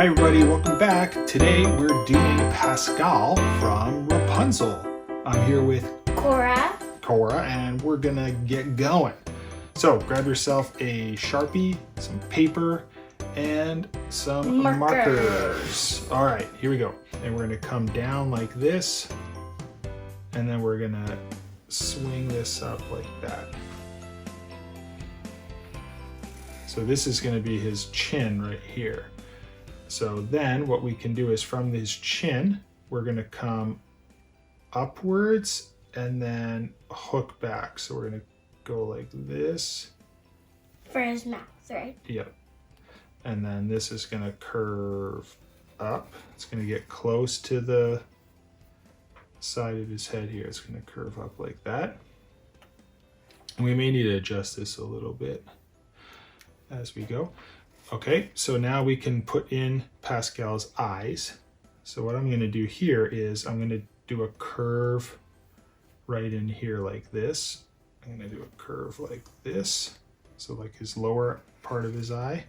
Hi everybody, welcome back. Today we're doing Pascal from Rapunzel. I'm here with Cora, and we're gonna get going. So grab yourself a Sharpie, some paper, and some markers. All right, here we go. And we're gonna come down like this, and then we're gonna swing this up like that. So this is gonna be his chin right here. So then what we can do is from his chin, we're gonna come upwards and then hook back. So we're gonna go like this. For his mouth, right? Yep. And then this is gonna curve up. It's gonna get close to the side of his head here. It's gonna curve up like that. And we may need to adjust this a little bit as we go. Okay, so now we can put in Pascal's eyes. So what I'm going to do here is I'm going to do a curve right in here like this. I'm going to do a curve like this, so like his lower part of his eye,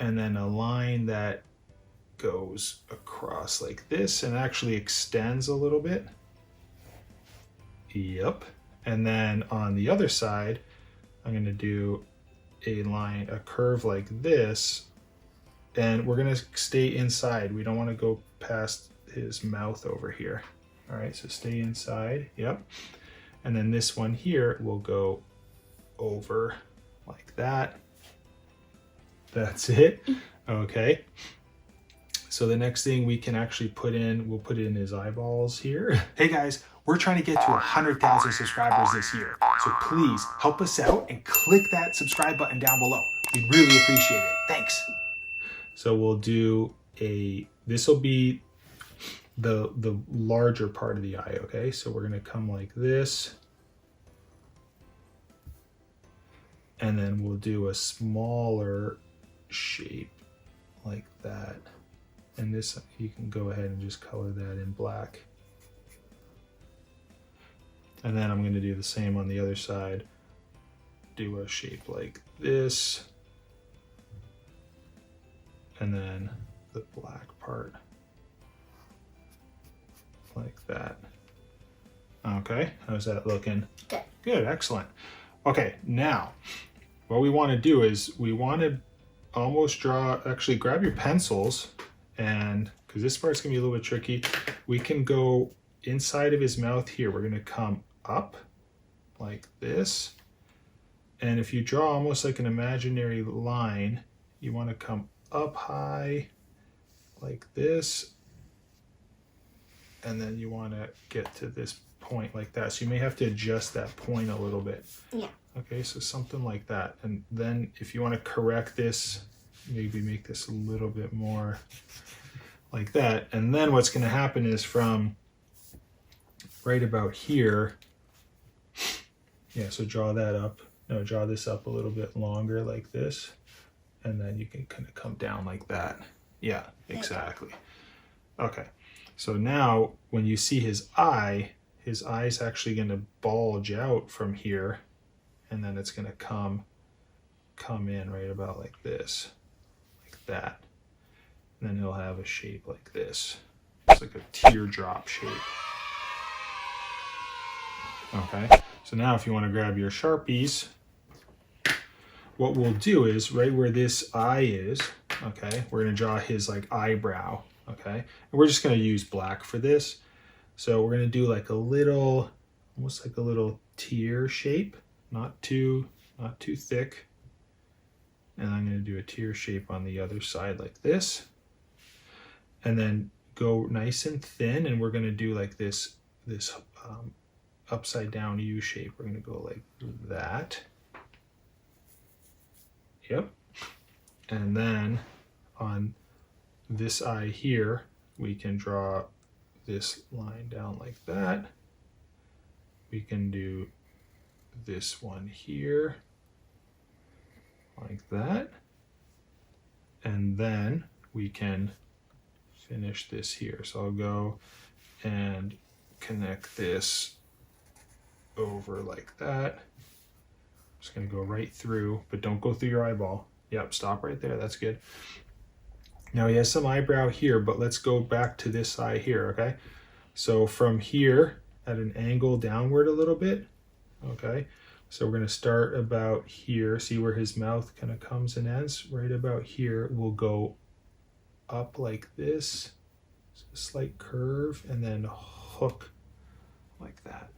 and then a line that goes across like this and actually extends a little bit. Yep. And then on the other side, I'm going to do a line, a curve like this, and we're going to stay inside. We don't want to go past his mouth over here. All right, so stay inside. Yep. And then this one here will go over like that. That's it. Okay. So the next thing we can actually put in, we'll put in his eyeballs here. Hey guys, we're trying to get to 100,000 subscribers this year. So please help us out and click that subscribe button down below. We really appreciate it. Thanks. So we'll do this will be the larger part of the eye, okay? So we're gonna come like this. And then we'll do a smaller shape like that. And this, you can go ahead and just color that in black. And then I'm going to do the same on the other side. Do a shape like this. And then the black part. Like that. Okay, how's that looking? Good. Good, excellent. Okay, now what we want to do is we want to almost draw, actually grab your pencils, and because this part's going to be a little bit tricky, we can go inside of his mouth here. We're going to come up like this, and if you draw almost like an imaginary line, you want to come up high like this, and then you want to get to this point like that. So you may have to adjust that point a little bit. Yeah. Okay, so something like that. And then if you want to correct this, maybe make this a little bit more like that. And then what's going to happen is from right about here, yeah, so draw that up. No, draw this up a little bit longer like this. And then you can kind of come down like that. Yeah, exactly. Okay, so now when you see his eye's actually going to bulge out from here. And then it's going to come in right about like this, like that. And then he'll have a shape like this. It's like a teardrop shape. Okay, so now if you want to grab your Sharpies, what we'll do is right where this eye is, okay, we're going to draw his like eyebrow, okay? And we're just going to use black for this. So we're going to do like a little, almost like a little tear shape, not too thick. And I'm going to do a tear shape on the other side like this. And then go nice and thin, and we're going to do like this upside down U shape. We're going to go like that. Yep. And then on this eye here, we can draw this line down like that. We can do this one here like that. And then we can finish this here. So I'll go and connect this over like that. Just going to go right through, but don't go through your eyeball. Yep, stop right there. That's good. Now he has some eyebrow here, but let's go back to this eye here, okay? So from here at an angle downward a little bit, okay? So we're gonna start about here, see where his mouth kind of comes and ends. Right about here, we'll go up like this, so a slight curve, and then hook like that.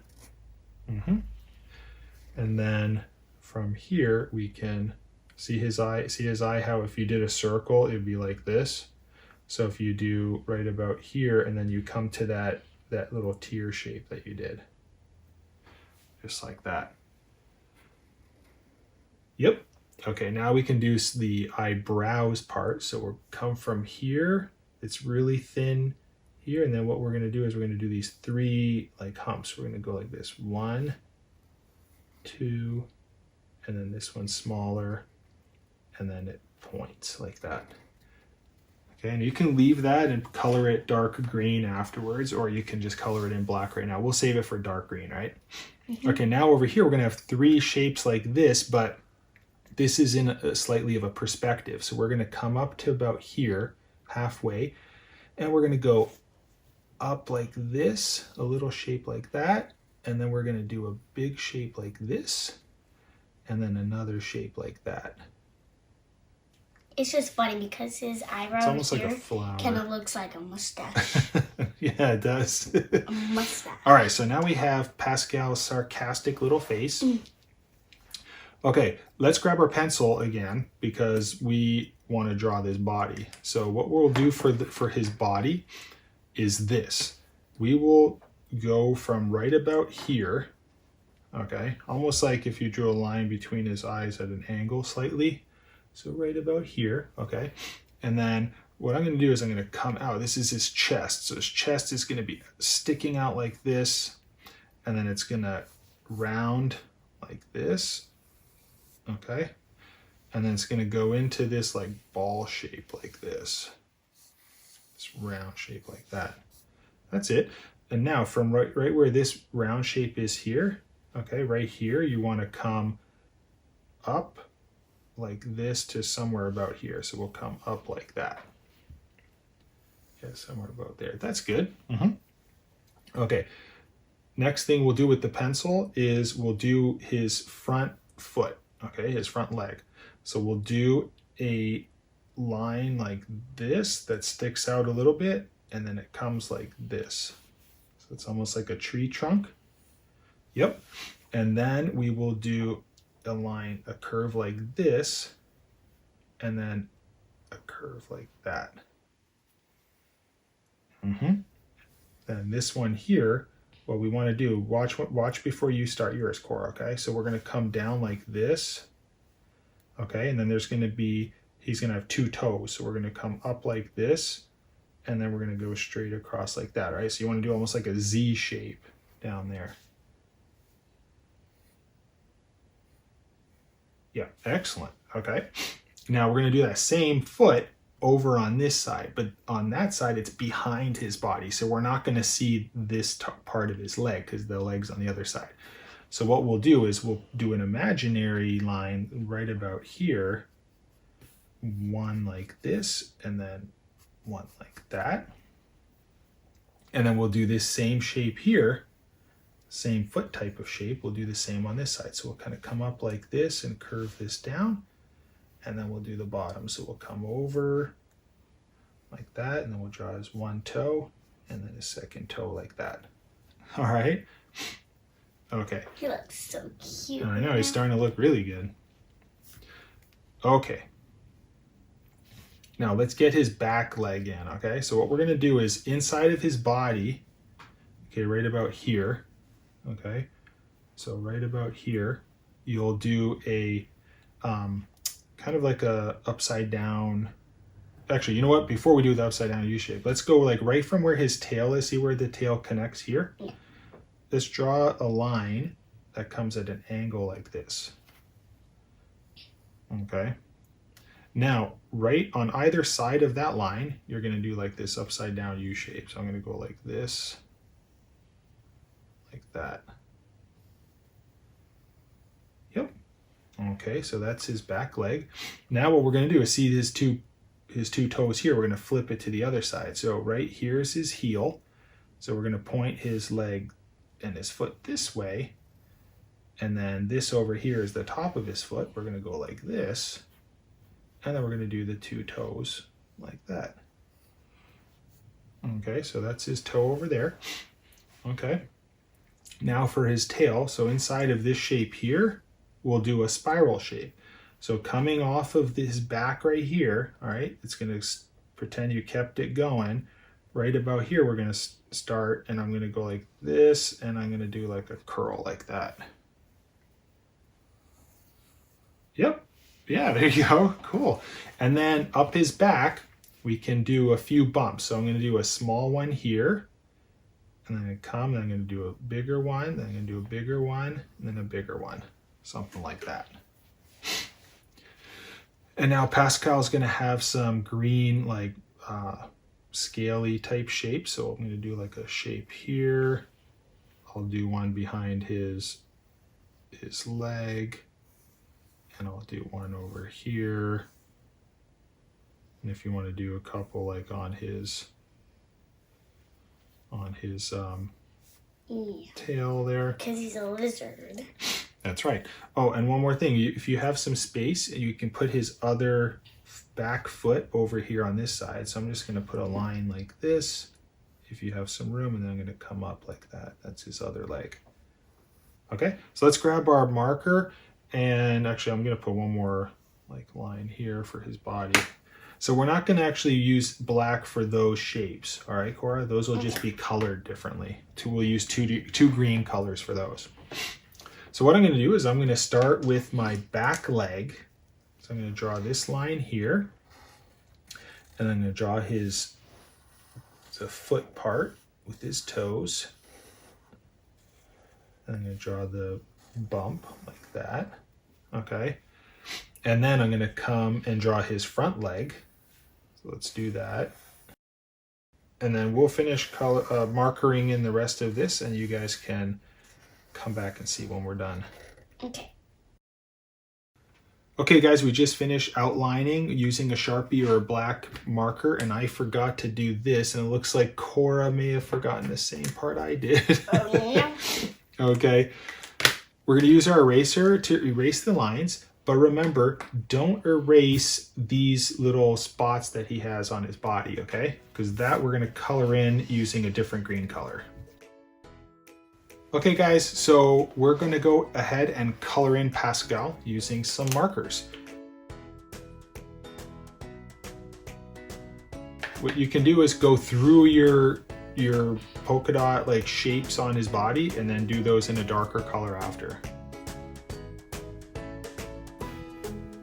And then from here, we can see his eye, how if you did a circle, it'd be like this. So if you do right about here, and then you come to that little tear shape that you did, just like that. Yep. Okay, now we can do the eyebrows part. So we'll come from here. It's really thin here. And then what we're going to do is we're going to do these 3 like humps. We're going to go like this. 1, 2, and then this one's smaller. And then it points like that. Okay, and you can leave that and color it dark green afterwards, or you can just color it in black right now. We'll save it for dark green, right? Okay, now over here we're going to have 3 shapes like this, but this is in a slightly of a perspective. So we're going to come up to about here, halfway, and we're going to go up like this, a little shape like that, and then we're going to do a big shape like this, and then another shape like that. It's just funny because his eyebrow It's almost here like a flower. kind of looks like a mustache. Yeah, it does. A mustache. All right, so now we have Pascal's sarcastic little face. Okay, let's grab our pencil again because we want to draw this body. So what we'll do for his body is this. We will go from right about here, okay, almost like if you drew a line between his eyes at an angle slightly. So right about here, okay, and then what I'm going to do is I'm going to come out. This is his chest. So his chest is going to be sticking out like this, and then it's going to round like this. Okay, and then it's going to go into this like ball shape like this round shape like that. That's it. And now from right where this round shape is here, okay, right here, you want to come up like this to somewhere about here. So we'll come up like that. Yeah, somewhere about there. That's good. Okay, next thing we'll do with the pencil is we'll do his front foot. Okay, his front leg. So we'll do a line like this that sticks out a little bit, and then it comes like this. So it's almost like a tree trunk. Yep. And then we will do a line, a curve like this, and then a curve like that. Then this one here, what we want to do, watch before you start yours, Cora, okay? So we're going to come down like this, okay? And then there's going to be, he's going to have 2 toes. So we're going to come up like this, and then we're going to go straight across like that, right? So you want to do almost like a Z shape down there. Yeah, excellent, okay? Now we're going to do that same foot over on this side, but on that side it's behind his body, so we're not going to see this part of his leg because the leg's on the other side. So what we'll do is we'll do an imaginary line right about here, one like this, and then one like that, and then we'll do this same shape here, same foot type of shape. We'll do the same on this side, so we'll kind of come up like this and curve this down. And then we'll do the bottom. So we'll come over like that, and then we'll draw his 1 toe, and then his 2nd toe like that. All right. Okay. He looks so cute. I know, he's starting to look really good. Okay. Now let's get his back leg in, okay? So what we're gonna do is inside of his body, okay, right about here, okay? So right about here, you'll do a, kind of like a upside down. Actually, you know what? Before we do the upside down U shape, let's go like right from where his tail is. See where the tail connects here? Yeah. Let's draw a line that comes at an angle like this. Okay. Now, right on either side of that line, you're going to do like this upside down U shape. So I'm going to go like this, like that. Yep. Okay, so that's his back leg. Now what we're going to do is see his 2 two toes here, we're going to flip it to the other side. So right here's his heel. So we're going to point his leg and his foot this way. And then this over here is the top of his foot. We're going to go like this. And then we're going to do the two toes like that. Okay, so that's his toe over there. Okay. Now for his tail. So inside of this shape here, we'll do a spiral shape. So coming off of this back right here, all right, it's going to pretend you kept it going. Right about here, we're going to start, and I'm going to go like this, and I'm going to do like a curl like that. Yep. Yeah, there you go. Cool. And then up his back, we can do a few bumps. So I'm going to do a small one here. And then I'm going to come, and I'm going to do a bigger one, then I'm going to do a bigger one, and then a bigger one. Something like that. And now Pascal's going to have some green, like scaly type shape. So I'm going to do like a shape here. I'll do one behind his leg. And I'll do one over here. And if you want to do a couple like on his tail there. Because he's a lizard. That's right. Oh, and one more thing. If you have some space, you can put his other back foot over here on this side. So I'm just going to put a line like this if you have some room, and then I'm going to come up like that. That's his other leg. Okay, so let's grab our marker, and actually I'm going to put one more like line here for his body. So we're not going to actually use black for those shapes. All right, Cora? Those will just be colored differently. We'll use two green colors for those. So what I'm going to do is I'm going to start with my back leg. So I'm going to draw this line here. And I'm going to draw the foot part with his toes. And I'm going to draw the bump like that. Okay. And then I'm going to come and draw his front leg. So let's do that. And then we'll finish markering in the rest of this, and you guys can come back and see when we're done. Okay. Okay guys, we just finished outlining using a Sharpie or a black marker, and I forgot to do this, and it looks like Cora may have forgotten the same part I did. Oh, yeah. Okay. We're going to use our eraser to erase the lines, but remember, don't erase these little spots that he has on his body, okay? Because that we're going to color in using a different green color. Okay guys, so we're going to go ahead and color in Pascal using some markers. What you can do is go through your polka dot like shapes on his body and then do those in a darker color after.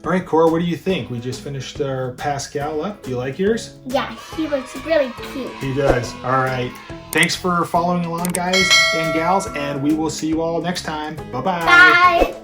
All right, Cora, what do you think? We just finished our Pascal up. Do you like yours? Yeah, he looks really cute. He does. All right. Thanks for following along, guys and gals, and we will see you all next time. Bye-bye. Bye.